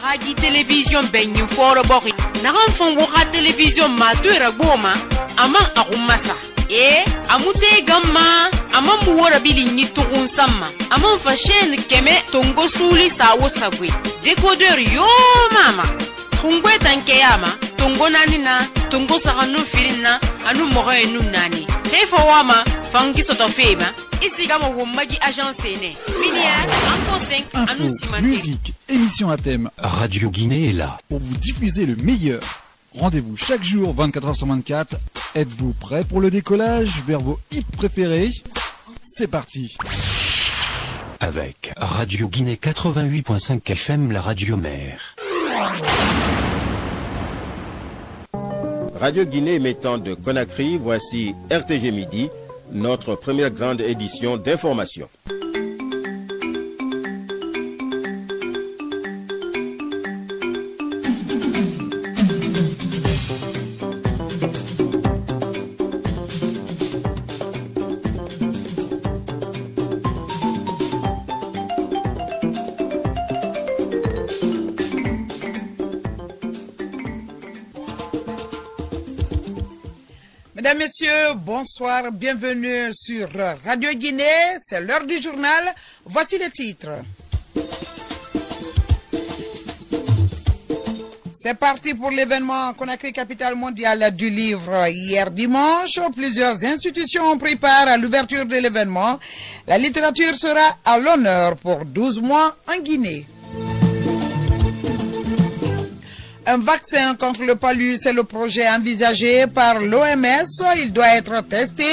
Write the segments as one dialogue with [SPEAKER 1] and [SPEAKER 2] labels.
[SPEAKER 1] hagi télévision benyu foro bokhi nagan fon woka télévision ma doira goma ama akumasa amute gamma ama muwara bili ni tukun samma ama fa chaîne keme tongo suli sawo sagwe décodeur yo mama tungwe tankeyama tongo nani na tongo saganu filina anu mogoye nu nani hefo wama fangi soto feba ici gamo womagi agence ne minia encore 5 anu simante
[SPEAKER 2] musique, émission à thème.
[SPEAKER 3] Radio Guinée est là
[SPEAKER 2] Pour vous diffuser le meilleur. Rendez-vous chaque jour 24h/24. Êtes-vous prêts pour le décollage vers vos hits préférés? C'est parti.
[SPEAKER 3] avec Radio Guinée 88.5 FM, la radio mère.
[SPEAKER 4] Radio Guinée émettant de Conakry, voici RTG Midi, notre première grande édition d'information.
[SPEAKER 5] Mesdames, Messieurs, bonsoir, bienvenue sur Radio Guinée, c'est l'heure du journal, voici les titres. C'est parti pour l'événement Conakry, capitale mondiale du livre. Hier dimanche, plusieurs institutions ont pris part à l'ouverture de l'événement. La littérature sera à l'honneur pour 12 mois en Guinée. Un vaccin contre le palu, c'est le projet envisagé par l'OMS. Il doit être testé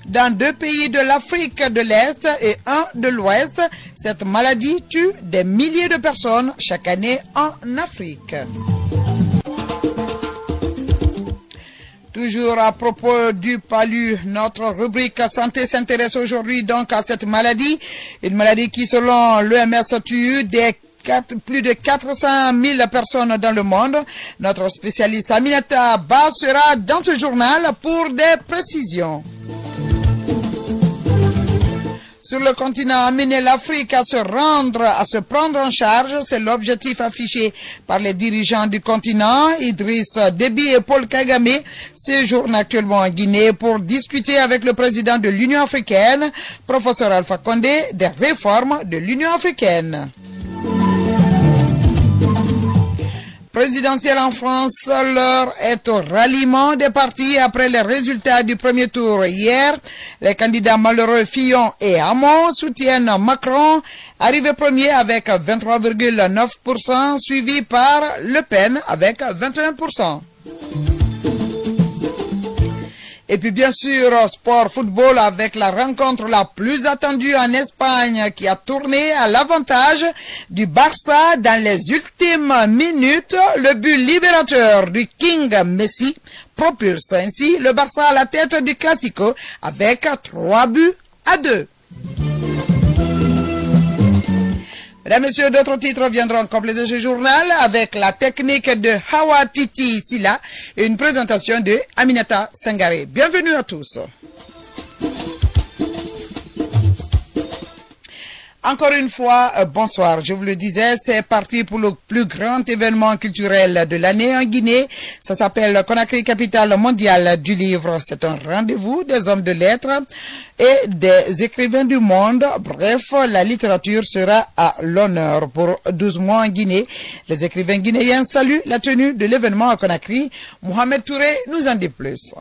[SPEAKER 5] dans 2 pays de l'Afrique de l'Est et 1 de l'Ouest. Cette maladie tue des milliers de personnes chaque année en Afrique. Toujours à propos du palu, notre rubrique santé s'intéresse aujourd'hui donc à cette maladie. Une maladie qui, selon l'OMS, tue plus de 400 000 personnes dans le monde. Notre spécialiste Aminata Ba sera dans ce journal pour des précisions. Sur le continent, amener l'Afrique à se prendre en charge, c'est l'objectif affiché par les dirigeants du continent. Idriss Déby et Paul Kagame séjournent actuellement en Guinée pour discuter avec le président de l'Union africaine, professeur Alpha Condé, des réformes de l'Union africaine. Présidentielle en France, l'heure est au ralliement des partis après les résultats du premier tour. Hier, les candidats malheureux Fillon et Hamon soutiennent Macron, arrivé premier avec 23,9%, suivi par Le Pen avec 21%. Et puis bien sûr, sport football avec la rencontre la plus attendue en Espagne qui a tourné à l'avantage du Barça dans les ultimes minutes. Le but libérateur du King Messi propulse ainsi le Barça à la tête du Classico avec 3-2. Mesdames, Messieurs, d'autres titres viendront compléter ce journal avec la technique de Hawa Titi Silla et une présentation de Aminata Sangare. Bienvenue à tous. Encore une fois, bonsoir. Je vous le disais, c'est parti pour le plus grand événement culturel de l'année en Guinée. Ça s'appelle Conakry, capitale mondiale du livre. C'est un rendez-vous des hommes de lettres et des écrivains du monde. Bref, la littérature sera à l'honneur pour 12 mois en Guinée. Les écrivains guinéens saluent la tenue de l'événement à Conakry. Mohamed Touré nous en dit plus.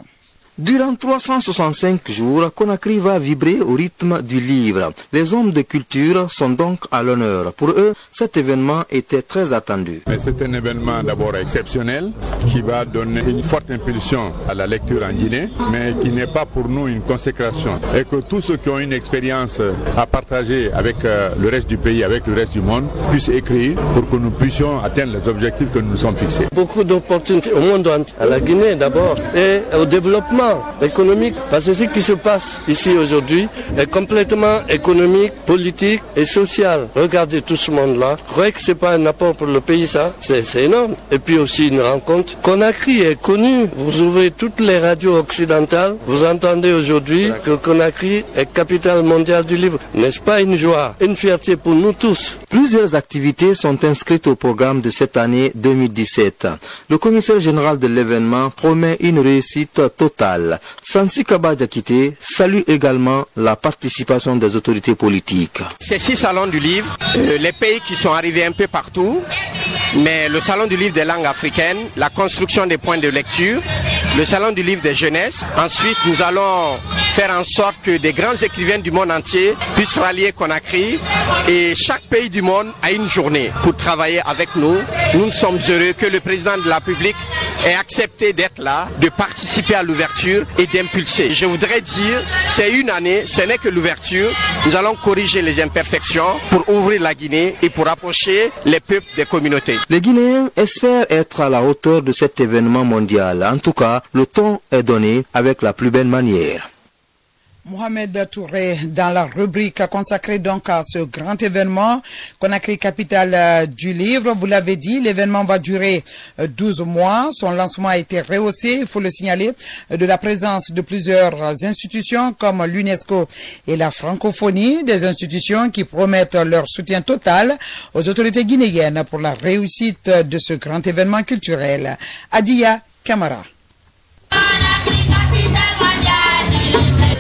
[SPEAKER 6] Durant 365 jours, Conakry va vibrer au rythme du livre. Les hommes de culture sont donc à l'honneur. Pour eux, cet événement était très attendu.
[SPEAKER 7] C'est un événement d'abord exceptionnel qui va donner une forte impulsion à la lecture en Guinée, mais qui n'est pas pour nous une consécration. Et que tous ceux qui ont une expérience à partager avec le reste du pays, avec le reste du monde, puissent écrire pour que nous puissions atteindre les objectifs que nous nous sommes fixés.
[SPEAKER 8] Beaucoup d'opportunités au monde entier, à la Guinée d'abord, et au développement d'abord économique, parce que ce qui se passe ici aujourd'hui est complètement économique, politique et social. Regardez tout ce monde-là. Vous croyez que c'est pas un apport pour le pays, ça? C'est énorme. Et puis aussi une rencontre. Conakry est connu. Vous ouvrez toutes les radios occidentales. Vous entendez aujourd'hui que Conakry est capitale mondiale du livre. N'est-ce pas une joie, une fierté pour nous tous?
[SPEAKER 6] Plusieurs activités sont inscrites au programme de cette année 2017. Le commissaire général de l'événement promet une réussite totale. Sansi Kaba Diakité salue également la participation des autorités politiques.
[SPEAKER 9] Ces 6 salons du livre, les pays qui sont arrivés un peu partout, mais le salon du livre des langues africaines, la construction des points de lecture, le salon du livre des jeunesses. Ensuite, nous allons faire en sorte que des grands écrivains du monde entier puissent rallier Conakry, et chaque pays du monde a une journée pour travailler avec nous. Nous sommes heureux que le président de la République ait accepté d'être là, de participer à l'ouverture et d'impulser. Je voudrais dire, c'est une année, ce n'est que l'ouverture. Nous allons corriger les imperfections pour ouvrir la Guinée et pour rapprocher les peuples des communautés.
[SPEAKER 6] Les Guinéens espèrent être à la hauteur de cet événement mondial. En tout cas, le ton est donné avec la plus belle manière.
[SPEAKER 5] Mohamed Touré, dans la rubrique consacrée donc à ce grand événement, Conakry, capitale du livre. Vous l'avez dit, l'événement va durer 12 mois. Son lancement a été rehaussé, il faut le signaler, de la présence de plusieurs institutions comme l'UNESCO et la francophonie, des institutions qui promettent leur soutien total aux autorités guinéennes pour la réussite de ce grand événement culturel. Adia Kamara.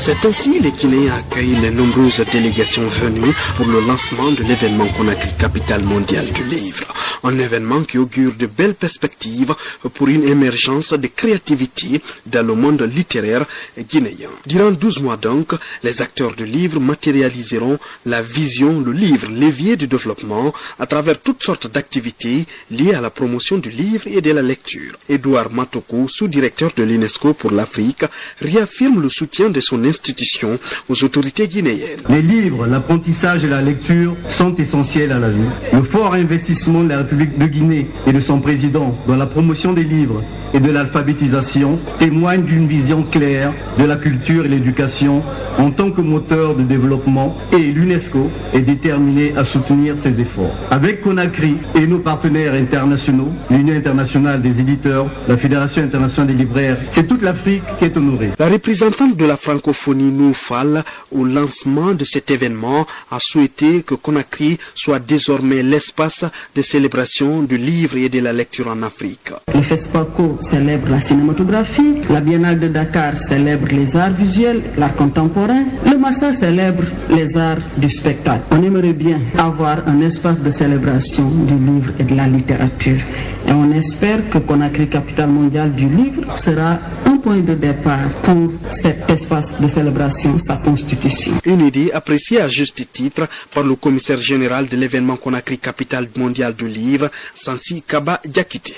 [SPEAKER 10] C'est ainsi les Guinéens accueillent les nombreuses délégations venues pour le lancement de l'événement Conakry, capitale mondiale du livre. Un événement qui augure de belles perspectives pour une émergence de créativité dans le monde littéraire guinéen. Durant 12 mois donc, les acteurs du livre matérialiseront la vision du livre, levier du développement, à travers toutes sortes d'activités liées à la promotion du livre et de la lecture. Edouard Matoko, sous-directeur de l'UNESCO pour l'Afrique, réaffirme le soutien de son institution aux autorités guinéennes.
[SPEAKER 11] Les livres, l'apprentissage et la lecture sont essentiels à la vie. Le fort investissement de la République de Guinée et de son président dans la promotion des livres et de l'alphabétisation témoigne d'une vision claire de la culture et l'éducation en tant que moteur de développement, et l'UNESCO est déterminée à soutenir ces efforts. Avec Conakry et nos partenaires internationaux, l'Union internationale des éditeurs, la Fédération internationale des libraires, c'est toute l'Afrique qui est honorée.
[SPEAKER 10] La représentante de la francophonie Noufal, au lancement de cet événement, a souhaité que Conakry soit désormais l'espace de célébration du livre et de la lecture en Afrique.
[SPEAKER 12] Le FESPACO célèbre la cinématographie, la Biennale de Dakar célèbre les arts visuels, l'art contemporain, le Massa célèbre les arts du spectacle. On aimerait bien avoir un espace de célébration du livre et de la littérature. Et on espère que Conakry, capitale mondiale du livre, sera un point de départ pour cet espace de célébration, sa constitution.
[SPEAKER 10] Une idée appréciée à juste titre par le commissaire général de l'événement Conakry, capitale mondiale du livre, Sansi Kaba Diakité.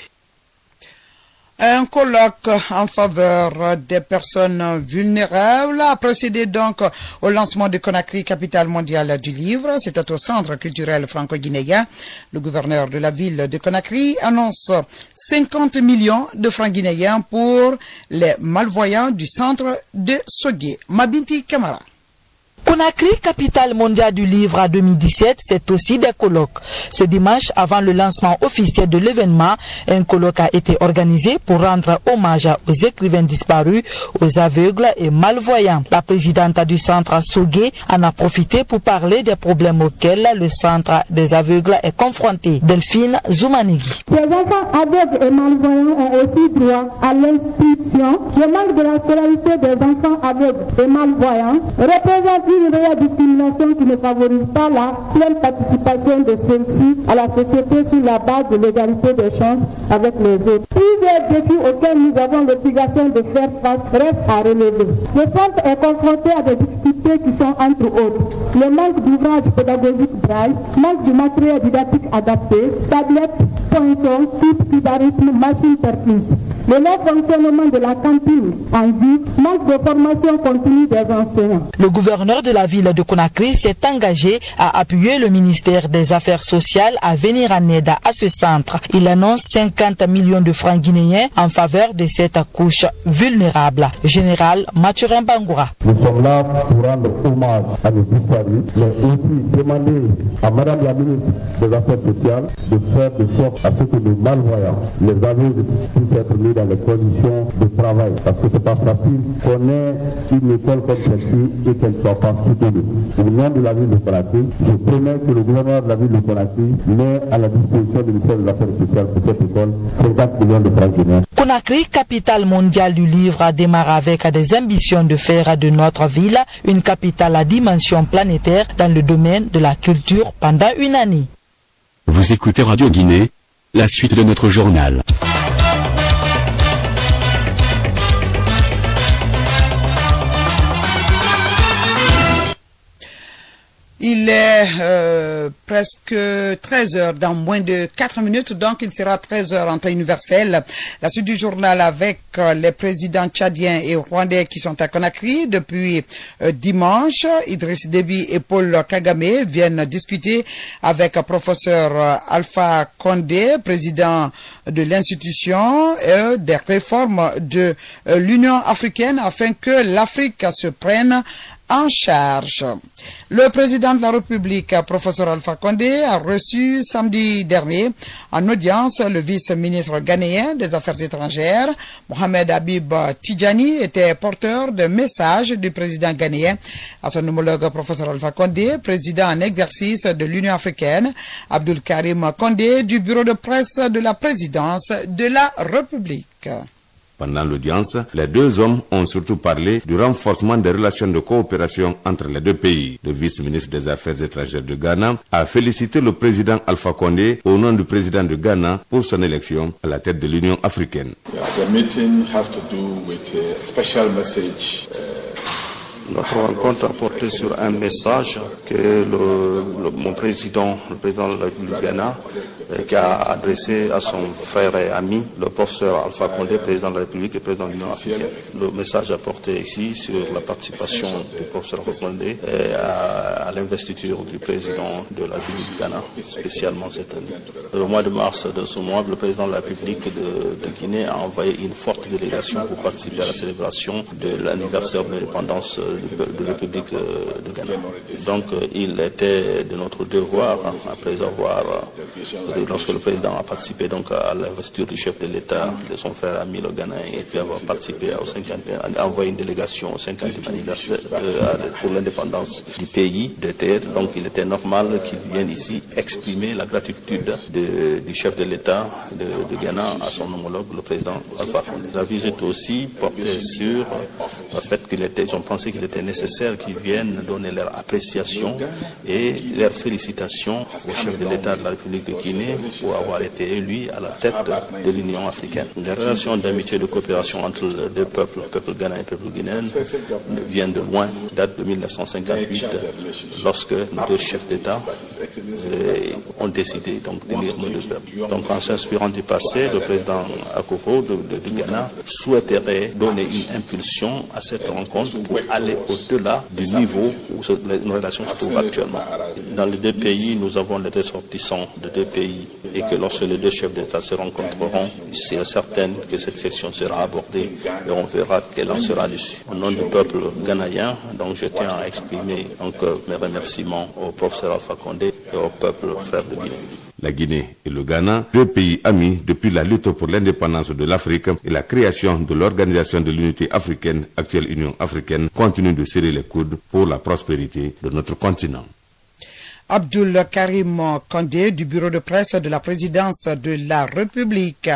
[SPEAKER 5] Un colloque en faveur des personnes vulnérables a procédé donc au lancement de Conakry, capitale mondiale du livre. C'était au centre culturel franco-guinéen. Le gouverneur de la ville de Conakry annonce 50 millions de francs guinéens pour les malvoyants du centre de Sogué. Mabinti Kamara.
[SPEAKER 13] Conakry, capitale mondiale du livre à 2017, c'est aussi des colloques. Ce dimanche, avant le lancement officiel de l'événement, un colloque a été organisé pour rendre hommage aux écrivains disparus, aux aveugles et malvoyants. La présidente du centre Sogué en a profité pour parler des problèmes auxquels le centre des aveugles est confronté. Delphine Zoumanigui.
[SPEAKER 14] Les enfants aveugles et malvoyants ont aussi droit à l'instruction. Le manque de la scolarité des enfants aveugles et malvoyants représente une réelle discrimination qui ne favorise pas la pleine participation de celle-ci à la société sur la base de l'égalité des chances avec les autres. Plusieurs défis auxquels nous avons l'obligation de faire face restent à relever. Le centre est confronté à des difficultés qui sont entre autres le manque d'ouvrages pédagogiques braille, manque du matériel didactique adapté, tablettes, poinçons, type cubarisme, machine percluse. Le non-fonctionnement de la cantine en vue, manque de formation continue des enseignants.
[SPEAKER 13] Le gouverneur de la ville de Conakry s'est engagé à appuyer le ministère des Affaires sociales à venir en aide à ce centre. Il annonce 50 millions de francs guinéens en faveur de cette couche vulnérable. Général Mathurin Bangoura.
[SPEAKER 15] Nous sommes là pour rendre hommage à nos disparus, mais aussi demander à Madame la ministre des Affaires sociales de faire de sorte à ce que les malvoyants, les aveugles puissent être mis dans les conditions de travail. Parce que c'est pas facile qu'on ait une école comme celle-ci et qu'elle ne soit pas soutenue. Au nom de la ville de Conakry, je promets que le gouverneur de la ville de Conakry met à la disposition du ministère des Affaires sociales pour cette école 50 millions de francs guinéens.
[SPEAKER 13] Conakry, capitale mondiale du livre, démarre avec des ambitions de faire de notre ville une capitale à dimension planétaire dans le domaine de la culture pendant une année.
[SPEAKER 3] Vous écoutez Radio Guinée, la suite de notre journal.
[SPEAKER 5] Il est presque 13h dans moins de 4 minutes, donc il sera 13h en temps universel. La suite du journal avec les présidents tchadiens et rwandais qui sont à Conakry depuis dimanche. Idriss Déby et Paul Kagame viennent discuter avec professeur Alpha Condé, président de l'institution, et des réformes de l'Union africaine afin que l'Afrique se prenne en charge. Le président de la République, professeur Alpha Condé, a reçu samedi dernier en audience le vice-ministre ghanéen des Affaires étrangères. Mohamed Habib Tidjani était porteur de messages du président ghanéen à son homologue professeur Alpha Condé, président en exercice de l'Union africaine, Abdul Karim Condé, du bureau de presse de la présidence de la République.
[SPEAKER 16] Pendant l'audience, les deux hommes ont surtout parlé du renforcement des relations de coopération entre les deux pays. Le vice-ministre des Affaires étrangères de Ghana a félicité le président Alpha Condé au nom du président de Ghana pour son élection à la tête de l'Union africaine.
[SPEAKER 17] The meeting has to do with a special message.
[SPEAKER 18] Notre rencontre a porté sur un message que mon président, le président de la Ghana, qui a adressé à son frère et ami, le professeur Alpha Condé, président de la République et président de l'Union africaine. Le message a porté ici sur la participation du professeur Alpha Condé à l'investiture du président de la ville du Ghana, spécialement cette année. Le mois de mars de ce mois, le président de la République de Guinée a envoyé une forte délégation pour participer à la célébration de l'anniversaire de l'indépendance de la République de Ghana. Donc il était de notre devoir, après avoir, lorsque le président a participé donc à l'investiture du chef de l'État, de son frère ami le Ghana, et puis avoir participé au 50e, a envoyé une délégation au 50e anniversaire pour l'indépendance du pays de terre. Donc il était normal qu'il vienne ici exprimer la gratitude du chef de l'État de Ghana à son homologue, le président Alpha Condé. La visite aussi portait sur le fait qu'ils ont pensé qu'il était nécessaire qu'ils viennent donner leur appréciation et leur félicitations au chef de l'État de la République de Guinée pour avoir été élu à la tête de l'Union africaine. Les relations d'amitié et de coopération entre les deux peuples, le peuple ghanéen et le peuple guinéen, viennent de loin, datent de 1958, lorsque nos deux chefs d'État ont décidé d'unir nos deux peuples. Donc en s'inspirant du passé, le président Akufo du Ghana souhaiterait donner une impulsion à cette rencontre pour aller au-delà du niveau où nos relations se trouvent actuellement. Dans les deux pays, nous avons les ressortissants de deux pays et que lorsque les deux chefs d'État se rencontreront, c'est certain que cette question sera abordée et on verra quelle en sera l'issue. Au nom du peuple ghanéen, donc je tiens à exprimer donc mes remerciements au professeur Alpha Condé et au peuple frère de Guinée.
[SPEAKER 16] La Guinée et le Ghana, deux pays amis depuis la lutte pour l'indépendance de l'Afrique et la création de l'Organisation de l'Unité africaine, actuelle Union africaine, continuent de serrer les coudes pour la prospérité de notre continent.
[SPEAKER 5] Abdul Karim Condé du bureau de presse de la présidence de la République.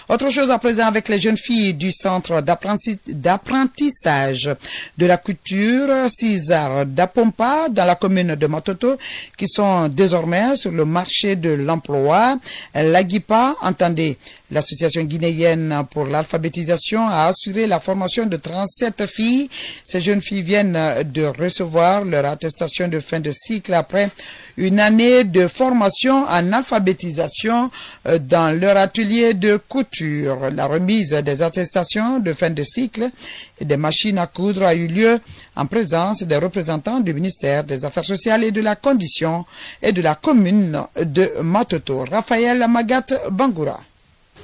[SPEAKER 5] Autre chose à présent avec les jeunes filles du centre d'apprentissage de la couture César d'Apompa dans la commune de Matoto qui sont désormais sur le marché de l'emploi. L'AGIPA, entendez, l'association guinéenne pour l'alphabétisation, a assuré la formation de 37 filles. Ces jeunes filles viennent de recevoir leur attestation de fin de cycle après une année de formation en alphabétisation dans leur atelier de couture. La remise des attestations de fin de cycle et des machines à coudre a eu lieu en présence des représentants du ministère des Affaires sociales et de la Condition et de la commune de Matoto. Raphaël Magat Bangoura.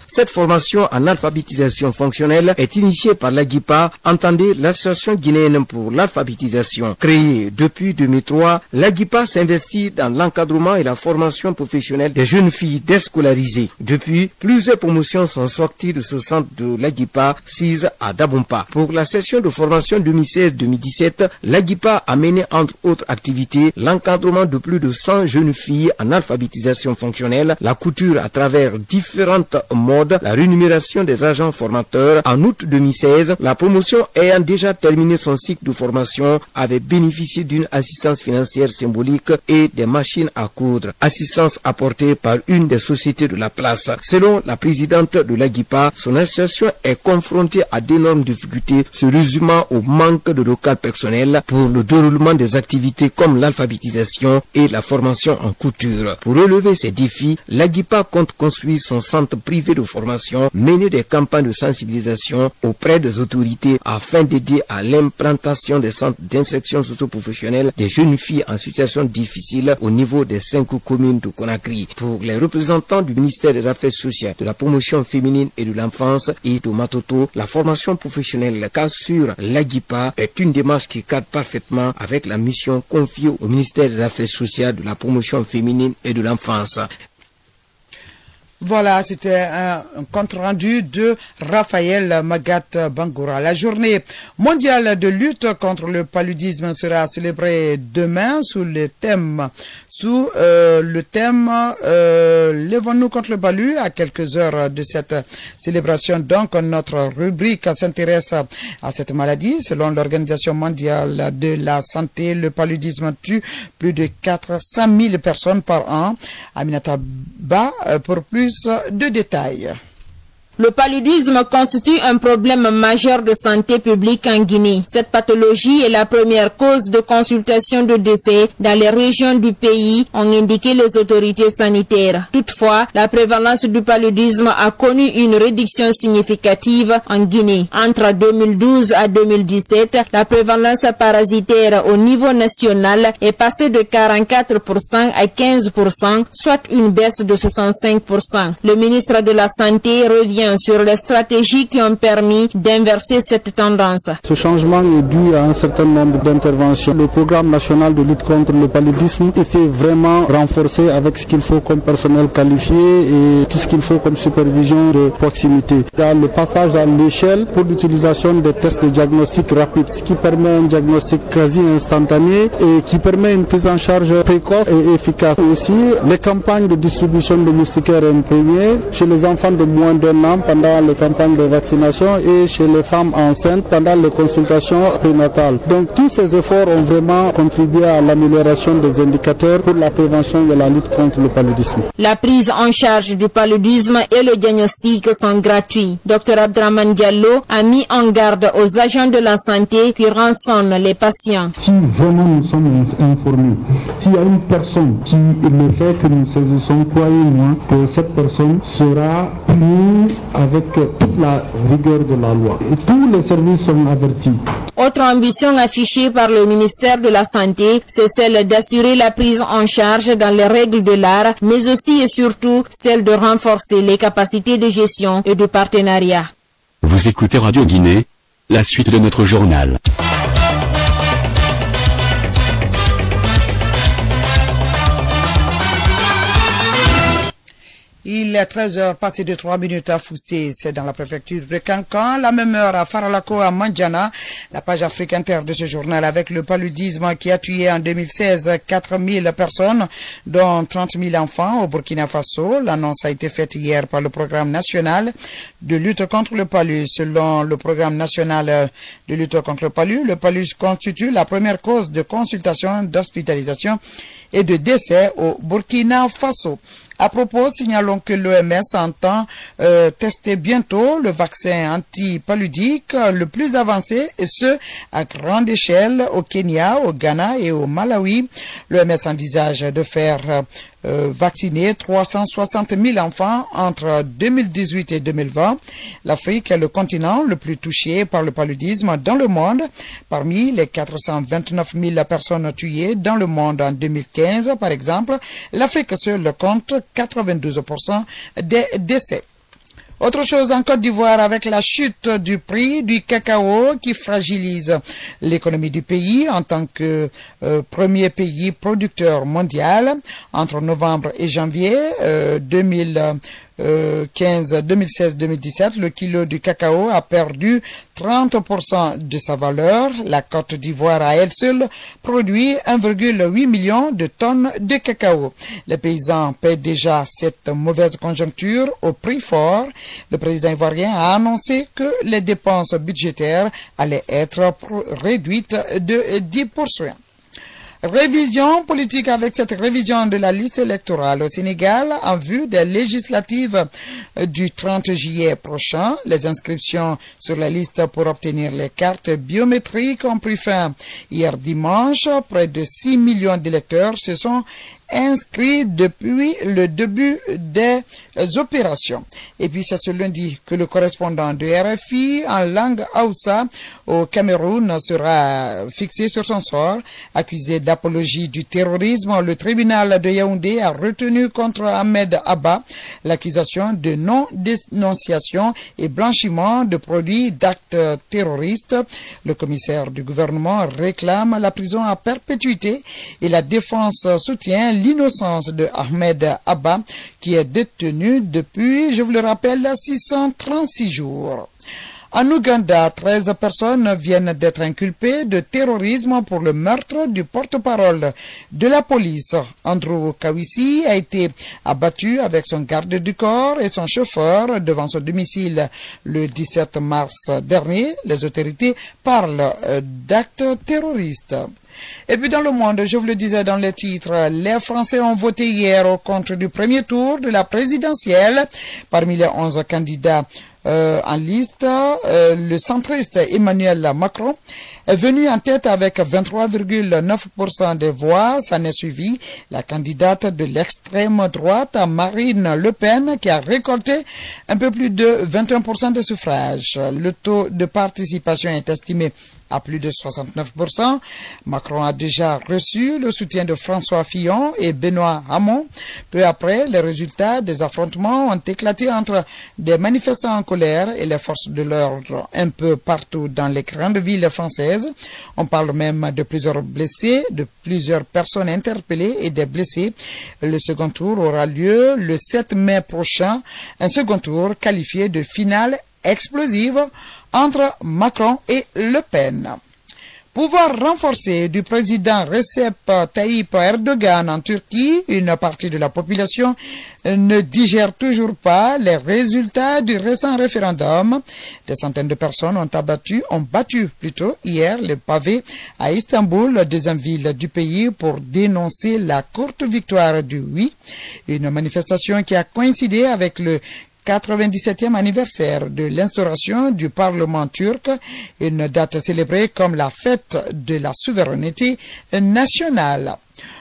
[SPEAKER 19] Cette formation en alphabétisation fonctionnelle est initiée par l'AGIPA, entendez l'Association guinéenne pour l'alphabétisation. Créée depuis 2003, l'AGIPA s'investit dans l'encadrement et la formation professionnelle des jeunes filles déscolarisées. Depuis, plusieurs promotions sont sorties de ce centre de l'AGIPA, 6 à Dabompa. Pour la session de formation 2016-2017, l'AGIPA a mené entre autres activités l'encadrement de plus de 100 jeunes filles en alphabétisation fonctionnelle, la couture à travers différentes modes, la rémunération des agents formateurs. En août 2016, la promotion ayant déjà terminé son cycle de formation avait bénéficié d'une assistance financière symbolique et des machines à coudre. Assistance apportée par une des sociétés de la place. Selon la présidente de l'AGIPA, son association est confrontée à d'énormes difficultés se résumant au manque de local personnel pour le déroulement des activités comme l'alphabétisation et la formation en couture. Pour relever ces défis, l'AGIPA compte construire son centre privé de formation, mener des campagnes de sensibilisation auprès des autorités afin d'aider à l'implantation des centres d'insertion socio-professionnelle des jeunes filles en situation difficile au niveau des 5 communes de Conakry. Pour les représentants du ministère des Affaires sociales, de la promotion féminine et de l'enfance et de Matoto, la formation professionnelle qu'assure l'AGIPA est une démarche qui cadre parfaitement avec la mission confiée au ministère des Affaires sociales, de la promotion féminine et de l'enfance.
[SPEAKER 5] Voilà, c'était un compte-rendu de Raphaël Magat Bangoura. La journée mondiale de lutte contre le paludisme sera célébrée demain sous le thème Lèvons-nous contre le palu. À quelques heures de cette célébration, donc, notre rubrique s'intéresse à cette maladie. Selon l'Organisation mondiale de la santé, le paludisme tue plus de 400 000 personnes par an. Aminata Ba pour plus de détails.
[SPEAKER 20] Le paludisme constitue un problème majeur de santé publique en Guinée. Cette pathologie est la première cause de consultation de décès dans les régions du pays, ont indiqué les autorités sanitaires. Toutefois, la prévalence du paludisme a connu une réduction significative en Guinée. Entre 2012 à 2017, la prévalence parasitaire au niveau national est passée de 44% à 15%, soit une baisse de 65%. Le ministre de la Santé revient sur les stratégies qui ont permis d'inverser cette tendance.
[SPEAKER 21] Ce changement est dû à un certain nombre d'interventions. Le programme national de lutte contre le paludisme était vraiment renforcé avec ce qu'il faut comme personnel qualifié et tout ce qu'il faut comme supervision de proximité. Il y a le passage à l'échelle pour l'utilisation des tests de diagnostic rapide, ce qui permet un diagnostic quasi instantané et qui permet une prise en charge précoce et efficace. Aussi, les campagnes de distribution de moustiquaires imprégnés chez les enfants de moins d'un an pendant les campagnes de vaccination et chez les femmes enceintes pendant les consultations prénatales. Donc tous ces efforts ont vraiment contribué à l'amélioration des indicateurs pour la prévention et la lutte contre le paludisme.
[SPEAKER 20] La prise en charge du paludisme et le diagnostic sont gratuits. Dr Abdraman Diallo a mis en garde aux agents de la santé qui rançonnent les patients.
[SPEAKER 21] Si vraiment nous sommes informés, s'il y a une personne qui le fait que nous saisissons, croyez-moi que cette personne sera punie avec toute la rigueur de la loi. Et tous les services sont avertis.
[SPEAKER 20] Autre ambition affichée par le ministère de la Santé, c'est celle d'assurer la prise en charge dans les règles de l'art, mais aussi et surtout celle de renforcer les capacités de gestion et de partenariat.
[SPEAKER 3] Vous écoutez Radio Guinée, la suite de notre journal.
[SPEAKER 5] Il est 13h passé de 3 minutes à Foussé, c'est dans la préfecture de Cancan. La même heure à Faralako, à Mandjana. La page Afrique Inter de ce journal avec le paludisme qui a tué en 2016 4000 personnes, dont 30 000 enfants au Burkina Faso. L'annonce a été faite hier par le programme national de lutte contre le palud. Selon le programme national de lutte contre le palud constitue la première cause de consultation, d'hospitalisation et de décès au Burkina Faso. À propos, signalons que l'OMS entend tester bientôt le vaccin anti-paludique le plus avancé, et ce, à grande échelle au Kenya, au Ghana et au Malawi. L'OMS envisage de faire vacciner 360 000 enfants entre 2018 et 2020. L'Afrique est le continent le plus touché par le paludisme dans le monde. Parmi les 429 000 personnes tuées dans le monde en 2015, par exemple, l'Afrique seule compte 92% des décès. Autre chose en Côte d'Ivoire, avec la chute du prix du cacao qui fragilise l'économie du pays en tant que premier pays producteur mondial. Entre novembre et janvier 2016-2017, le kilo du cacao a perdu 30% de sa valeur. La Côte d'Ivoire à elle seule produit 1,8 million de tonnes de cacao. Les paysans paient déjà cette mauvaise conjoncture au prix fort. Le président ivoirien a annoncé que les dépenses budgétaires allaient être réduites de 10%. Révision politique avec cette révision de la liste électorale au Sénégal en vue des législatives du 30 juillet prochain. Les inscriptions sur la liste pour obtenir les cartes biométriques ont pris fin hier dimanche. Près de 6 millions d'électeurs se sont inscrits depuis le début des opérations. Et puis c'est ce lundi que le correspondant de RFI en langue Hausa au Cameroun sera fixé sur son sort. Accusé d'apologie du terrorisme, le tribunal de Yaoundé a retenu contre Ahmed Abba l'accusation de non-dénonciation et blanchiment de produits d'actes terroristes. Le commissaire du gouvernement réclame la prison à perpétuité et la défense soutient l'innocence de Ahmed Abba qui est détenu depuis, je vous le rappelle, 636 jours. En Ouganda, 13 personnes viennent d'être inculpées de terrorisme pour le meurtre du porte-parole de la police. Andrew Kawisi a été abattu avec son garde du corps et son chauffeur devant son domicile le 17 mars dernier. Les autorités parlent d'actes terroristes. Et puis dans le monde, je vous le disais dans les titres, les Français ont voté hier au compte du premier tour de la présidentielle. Parmi les 11 candidats en liste, le centriste Emmanuel Macron est venu en tête avec 23,9% des voix. S'en est suivi la candidate de l'extrême droite, Marine Le Pen, qui a récolté un peu plus de 21% des suffrages. Le taux de participation est estimé à plus de 69%. Macron a déjà reçu le soutien de François Fillon et Benoît Hamon. Peu après, les résultats des affrontements ont éclaté entre des manifestants en colère et les forces de l'ordre un peu partout dans les grandes villes françaises. On parle même de plusieurs blessés, de plusieurs personnes interpellées et des blessés. Le second tour aura lieu le 7 mai prochain. Un second tour qualifié de finale explosive entre Macron et Le Pen. Pouvoir renforcé du président Recep Tayyip Erdogan en Turquie, une partie de la population ne digère toujours pas les résultats du récent référendum. Des centaines de personnes ont battu hier les pavés à Istanbul, deuxième ville du pays, pour dénoncer la courte victoire du oui. Une manifestation qui a coïncidé avec le 97e anniversaire de l'instauration du Parlement turc, une date célébrée comme la fête de la souveraineté nationale.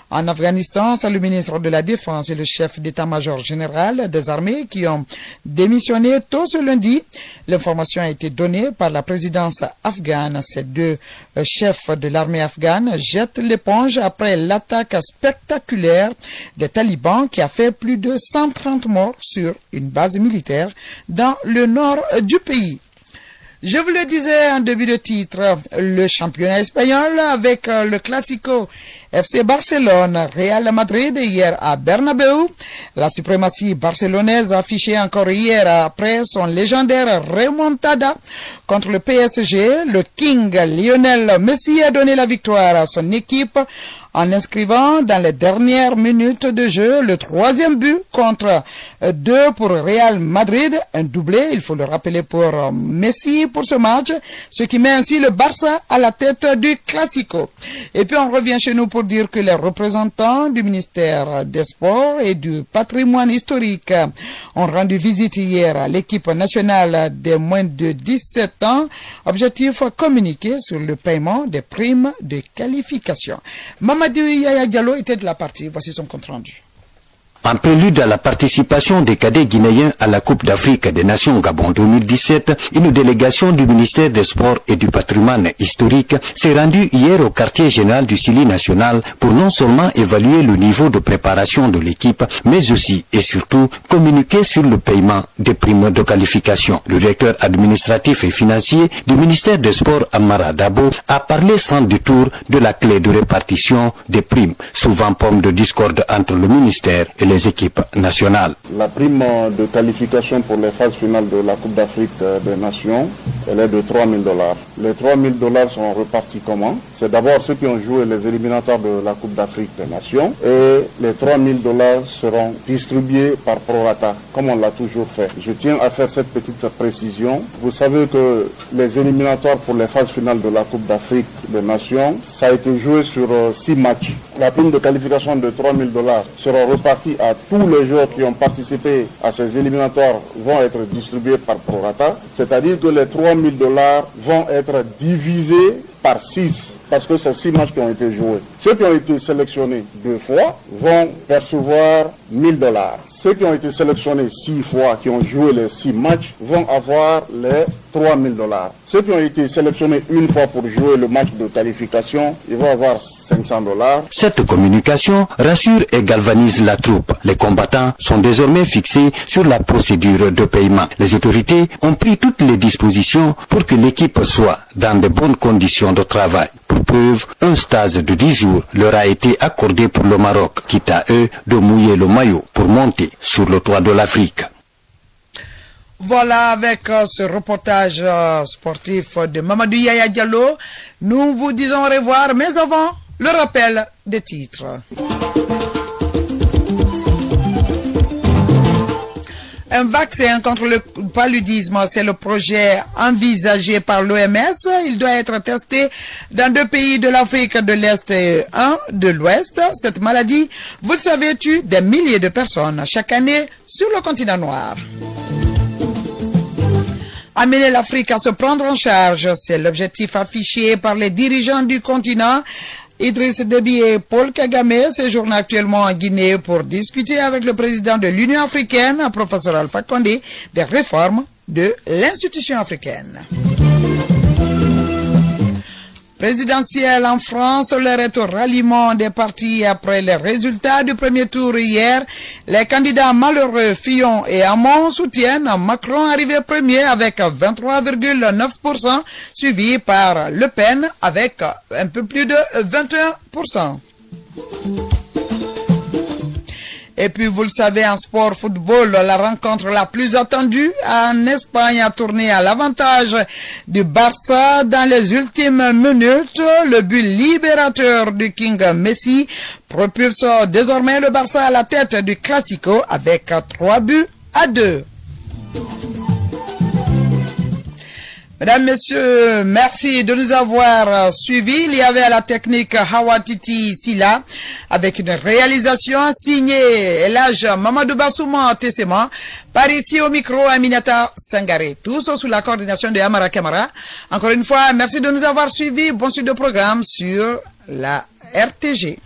[SPEAKER 5] En Afghanistan, c'est le ministre de la Défense et le chef d'état-major général des armées qui ont démissionné tôt ce lundi. L'information a été donnée par la présidence afghane. Ces deux chefs de l'armée afghane jettent l'éponge après l'attaque spectaculaire des talibans qui a fait plus de 130 morts sur une base militaire dans le nord du pays. Je vous le disais en début de titre, le championnat espagnol avec le Classico FC Barcelone, Real Madrid hier à Bernabéu. La suprématie barcelonaise affichée encore hier après son légendaire remontada contre le PSG. Le King Lionel Messi a donné la victoire à son équipe en inscrivant dans les dernières minutes de jeu le 3e but contre 2 pour Real Madrid, un doublé, il faut le rappeler pour Messi pour ce match, ce qui met ainsi le Barça à la tête du Classico. Et puis on revient chez nous pour dire que les représentants du ministère des Sports et du Patrimoine historique ont rendu visite hier à l'équipe nationale des moins de 17 ans. Objectif, communiquer sur le paiement des primes de qualification. Mamadou Yaya Diallo était de la partie. Voici son compte rendu.
[SPEAKER 1] En prélude à la participation des cadets guinéens à la Coupe d'Afrique des Nations Gabon 2017, une délégation du ministère des Sports et du Patrimoine historique s'est rendue hier au quartier général du Sili national pour non seulement évaluer le niveau de préparation de l'équipe, mais aussi et surtout communiquer sur le paiement des primes de qualification. Le directeur administratif et financier du ministère des Sports, Amara Dabo, a parlé sans détour de la clé de répartition des primes, souvent pomme de discorde entre le ministère et les équipes nationales.
[SPEAKER 22] La prime de qualification pour les phases finales de la Coupe d'Afrique des Nations, elle est de $3 000. Les $3 000 sont repartis comment? C'est d'abord ceux qui ont joué les éliminatoires de la Coupe d'Afrique des Nations et les $3 000 seront distribués par prorata, comme on l'a toujours fait. Je tiens à faire cette petite précision. Vous savez que les éliminatoires pour les phases finales de la Coupe d'Afrique des Nations, ça a été joué sur 6 matchs. La prime de qualification de $3 000 sera repartie à tous les joueurs qui ont participé à ces éliminatoires vont être distribués par prorata, c'est-à-dire que les $3 000 vont être divisés par 6, parce que c'est 6 matchs qui ont été joués. Ceux qui ont été sélectionnés 2 fois vont percevoir $1 000. Ceux qui ont été sélectionnés 6 fois, qui ont joué les 6 matchs, vont avoir les $3 000. Ceux qui ont été sélectionnés une fois pour jouer le match de qualification, ils vont avoir $500.
[SPEAKER 1] Cette communication rassure et galvanise la troupe. Les combattants sont désormais fixés sur la procédure de paiement. Les autorités ont pris toutes les dispositions pour que l'équipe soit dans de bonnes conditions de travail. Pour preuve, un stage de 10 jours leur a été accordé pour le Maroc, quitte à eux de mouiller le maillot pour monter sur le toit de l'Afrique.
[SPEAKER 5] Voilà, avec ce reportage sportif de Mamadou Yaya Diallo, nous vous disons au revoir, mais avant, le rappel des titres. Un vaccin contre le paludisme, c'est le projet envisagé par l'OMS. Il doit être testé dans 2 pays de l'Afrique de l'Est et 1 de l'Ouest. Cette maladie, vous le savez, tue des milliers de personnes chaque année sur le continent noir. Amener l'Afrique à se prendre en charge, c'est l'objectif affiché par les dirigeants du continent. Idriss Déby et Paul Kagame séjournent actuellement en Guinée pour discuter avec le président de l'Union africaine, professeur Alpha Condé, des réformes de l'institution africaine. Présidentielle en France, l'heure est au ralliement des partis après les résultats du premier tour hier. Les candidats malheureux Fillon et Hamon soutiennent Macron arrivé premier avec 23,9%, suivi par Le Pen avec un peu plus de 21%. Et puis, vous le savez, en sport football, la rencontre la plus attendue en Espagne a tourné à l'avantage du Barça dans les ultimes minutes. Le but libérateur du King Messi propulse désormais le Barça à la tête du Classico avec 3-2. Mesdames, Messieurs, merci de nous avoir suivis. Il y avait à la technique Hawatiti Silla avec une réalisation signée Elhaj Mamadou Bassouma Tessema. Par ici au micro Aminata Sangaré. Tous sous la coordination de Amara Kamara. Encore une fois, merci de nous avoir suivis. Bon suite de programme sur la RTG.